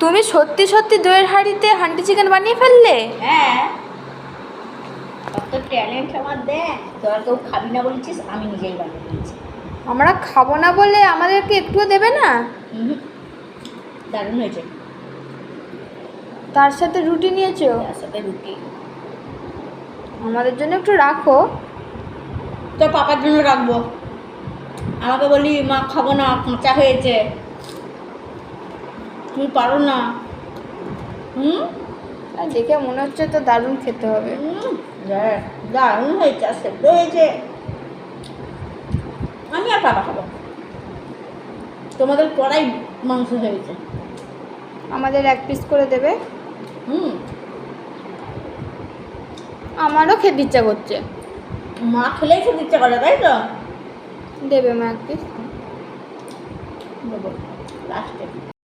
তুমি সত্যি সত্যি দইয়ের হাঁড়িতে হান্ডি চিকেন বানিয়ে ফেললে? হ্যাঁ, কত ট্যালেন্ট আমার দেখ। তোরা কেউ খাবি না বলছিস, আমি নিজেই বানিয়ে দিয়েছি। আমরা খাবো না বলে আমাদেরকে একটুও দেবে না? দারুণ হয়েছে। তার সাথে রুটি নিয়েছো? তার সাথে রুটি। আমাদের জন্য একটু রাখো। তোর পাপার জন্য রাখবো। আমাকে বলি মা খাবো না, কাঁচা হয়েছে, তুমি পারো না। আর দেখে মনে হচ্ছে তো দারুণ খেতে হবে। দারুণ হয়েছে, আর সেদ্ধ হয়েছে। আমি আর পাপা খাবো, তোমাদের কড়াই মাংস হয়েছে। আমাদের 1 পিস করে দেবে? হুম, আমারও খেতে ইচ্ছা করছে। মা খেলেই খেতে ইচ্ছা করে, তাই তো? দেবে মা 1 পিস? দেবো লাস্টে।